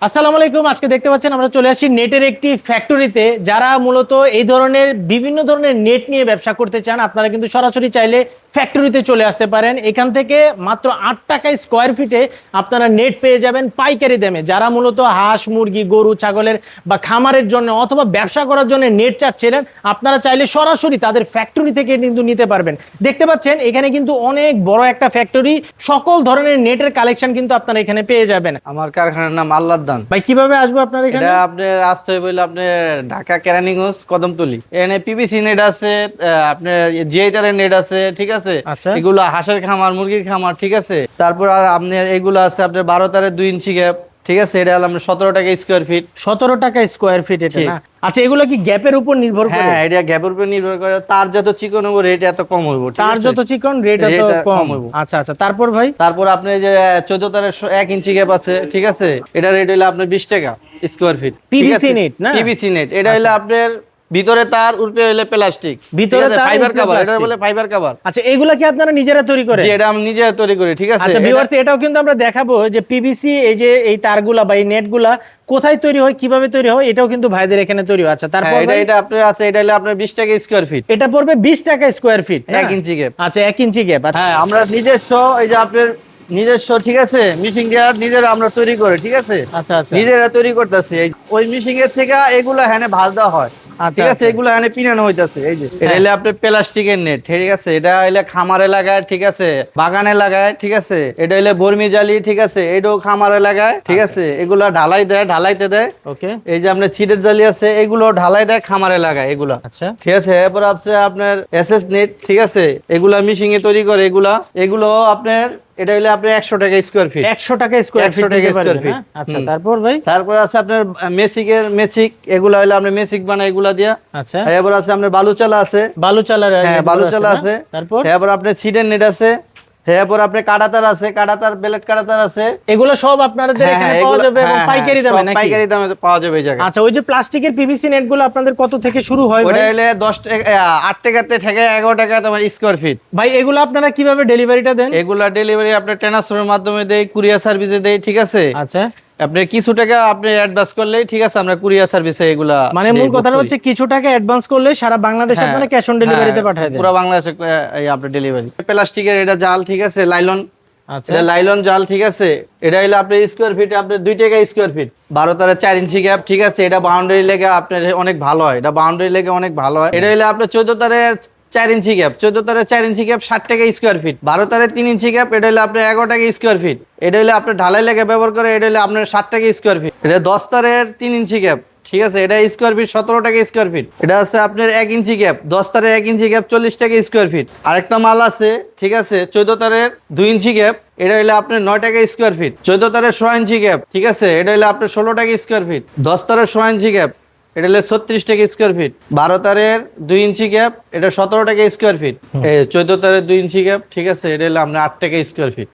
আসসালামু আলাইকুম। আজকে দেখতে পাচ্ছেন আমরা চলে আসছি নেটের একটি ফ্যাক্টরিতে। যারা মূলত এই ধরনের বিভিন্ন ধরনের নেট নিয়ে ব্যবসা করতে চান, আপনারা কিন্তু সরাসরি চাইলে ফ্যাক্টরিতে চলে আসতে পারেন। এখান থেকে মাত্র 8 টাকায় স্কোয়ার ফিটে আপনারা নেট পেয়ে যাবেন পাইকারি দামে। যারা মূলত হাঁস মুরগি গরু ছাগলের বা খামারের জন্য অথবা ব্যবসা করার জন্য নেট চাচ্ছিলেন, আপনারা চাইলে সরাসরি তাদের ফ্যাক্টরি থেকে কিন্তু নিতে পারবেন। দেখতে পাচ্ছেন এখানে কিন্তু অনেক বড় একটা ফ্যাক্টরি, সকল ধরনের নেটের কালেকশন কিন্তু আপনারা এখানে পেয়ে যাবেন। আমার কারখানার নাম আল্লাহদান। ভাই কিভাবে আসবো আপনার এখানে? এটা আপনার আসতে হইলে আপনার ঢাকা কেরানীগঞ্জ কদমতলী। এখানে পিপিসি নেট আছে, আপনার জিআইটারের নেট আছে, ঠিক আছে। আচ্ছা। এগুলো হাঁসের খামার মুরগির খামার, ঠিক আছে। তারপর আর আপনার এগুলো আছে আপনার 12 তারের 2 ইঞ্চি গ্যাপ, ঠিক আছে। এটা হলো আপনার 17 টাকা স্কোয়ার ফিট। 17 টাকা স্কোয়ার ফিট এটা না? আচ্ছা, এগুলো কি গ্যাপের উপর নির্ভর করে? হ্যাঁ, এটা গ্যাপের উপর নির্ভর করে। তার যত চিকন হবে রেট এত কম হইব, ঠিক তার আছে। যত চিকন রেট এত Rate কম কম হইব। হইব। আচ্ছা আচ্ছা, তারপর ভাই? তারপর আপনি যে 14 তারের 1 ইঞ্চি গ্যাপ আছে, ঠিক আছে। এটা রেট হলো আপনার 20 টাকা স্কোয়ার ফিট। পিভিসি নেট না? PVC net. এটা হলো আপনার ভিতরে তার উপরে হলো প্লাস্টিক, ভিতরে তার ফাইবার উপরে কভার। এটা plastic। বলে ফাইবার কভার। আচ্ছা, এগুলা কি আপনারা নিজেরা তৈরি করেন? জি, এটা আমি নিজে তৈরি করি, ঠিক আছে। আচ্ছা ভিউয়ার্স, এটাও কিন্তু আমরা দেখাবো যে পিভিসি এই যে এই তারগুলা বা এই নেটগুলা কোথায় তৈরি হয়, কিভাবে তৈরি হয়, এটাও কিন্তু ভাইদের এখানে তৈরি হয়। আচ্ছা তারপর এটা এটা আপনার আছে, এটা হলো আপনার 20 টাকা স্কোয়ার ফিট। এটা পড়বে 20 টাকা স্কোয়ার ফিট, 1 ইঞ্চি গ্যাপ। আচ্ছা 1 ইঞ্চি গ্যাপ। হ্যাঁ, আমরা নিজস্ব, এই যে আপনার নিজস্ব, ঠিক আছে, মিশিং গিয়ার নিজেরা আমরা তৈরি করি, ঠিক আছে। আচ্ছা আচ্ছা নিজেরা তৈরি করতেছি। ওই মিশিং এর থেকে এগুলো হ্যানে ভাজ দেওয়া হয়, আচ্ছা, ঠিক আছে। আচ্ছা। এগুলো এখানে পিনানো হইতাছে। এই যে এটা হইলে আপনার প্লাস্টিকের নেট, ঠিক আছে। এটা হইলে খামারে লাগায়, ঠিক আছে, বাগানে লাগায়, ঠিক আছে। এটা হইলে বর্মি জালি, ঠিক আছে, এটাও খামারে লাগায়, ঠিক আছে। এগুলা ঢালাই দেয়, ঢালাইতে দেয়। ওকে। এই যে আপনার ছিটের জালি আছে, এগুলো ঢালাই দেয়, খামারে লাগায় এগুলা, আচ্ছা ঠিক আছে। এরপর আছে আপনার এসএস নেট, ঠিক আছে। এগুলা মিশিং এ তৈরি করে। এগুলো আপনার, এটা হইলে আপনার 100 টাকা স্কোয়ার ফিট। 100 টাকা স্কোয়ার 100 ফিট টাকা দিতে পারবেন, স্কোয়ার ফিট। হ্যাঁ? আচ্ছা তারপর ভাই? তারপর আছে আপনার মেসিক। এগুলা হইলে আপনার মেসিক বানায় এগুলা দিয়া। আচ্ছা, এরপর আছে আপনার বালুচালা আছে। বালুচালার হ্যাঁ, বালুচালা আছে। তারপর এরপর আপনার সিডের নেট আছে। এরপর আপনার কাটাতার আছে, কাটাতার বেলেট কাটাতার আছে। এগুলো সব আপনাদের এখানে পাওয়া যাবে এবং পাইকারি দামে নাকি? পাইকারি দামে পাওয়া যাবে এই জায়গায়। আচ্ছা, ওই যে প্লাস্টিকের পিভিসি নেটগুলো আপনাদের কত থেকে শুরু হয় ওটা ভাই? হইলে 10 টাকা, 8 টাকাতে থেকে 11 টাকা তোমার স্কোয়ার ফিট। ভাই এগুলো আপনারা কিভাবে ডেলিভারিটা দেন? এগুলা ডেলিভারি আপনার ট্রান্সফারের মাধ্যমে দেই, কুরিয়ার সার্ভিসে দেই, ঠিক আছে। আচ্ছা, আপনি কিছু টাকা আপনি অ্যাডভান্স করলেই, ঠিক আছে, আমরা কুরিয়ার সার্ভিসে এগুলা মানে মূল কথাটা হচ্ছে কিছু টাকা অ্যাডভান্স করলে সারা বাংলাদেশে হ্যাঁ, আপনারা ক্যাশ অন ডেলিভারিতে পাঠায় দেন। পুরো বাংলাদেশে আপনার ডেলিভারি। প্লাস্টিকের এটা জাল, ঠিক আছে, লাইলন। আচ্ছা, এটা লাইলন জাল, ঠিক আছে। এটা হইলো আপনার স্কোয়ার ফিট আপনার 2 টাকা স্কোয়ার ফিট। 12 তারে 4 ইঞ্চি গ্যাপ, ঠিক আছে। এটা বাউন্ডারি লেগে আপনার অনেক ভালো হয়। এটা বাউন্ডারি লেগে অনেক ভালো হয়। এটা হইলো আপনার 14 তারে 4 ইঞ্চি গ্যাপ। 14 তারে 4 ইঞ্চি গ্যাপ 60 টাকা স্কোয়ার ফিট। 12 তারে 3 ইঞ্চি গ্যাপ, এটা হইলো আপনার 11 টাকা স্কোয়ার ফিট। এটা হইলো আপনার ঢালাই লেগে ব্যবহার করে, এটা হইলো আপনার 60 টাকা স্কোয়ার ফিট। এটা 10 তারের 3 ইঞ্চি গ্যাপ, ঠিক আছে। এটা স্কোয়ার ফিট 17 টাকা স্কোয়ার ফিট। এটা আছে আপনার 1 ইঞ্চি গ্যাপ, 10 তারের 1 ইঞ্চি গ্যাপ 40 টাকা স্কোয়ার ফিট। আরেকটা মাল আছে, ঠিক আছে, 14 তারের 2 ইঞ্চি গ্যাপ। এটা হইলো আপনার 9 টাকা স্কোয়ার ফিট। 14 তারের 6 ইঞ্চি গ্যাপ, ঠিক আছে। এটা হইলো আপনার 16 টাকা স্কোয়ার ফিট। 10 তারের 6 ইঞ্চি গ্যাপ, এটা হলো 36 টাকা স্কোয়ার ফিট। 12 তারের 2 ইঞ্চি গ্যাপ, এটা 17 টাকা স্কোয়ার ফিট। 14 তারের 2 ইঞ্চি গ্যাপ, ঠিক আছে, এটা হলো আপনার 8 টাকা স্কোয়ার ফিট।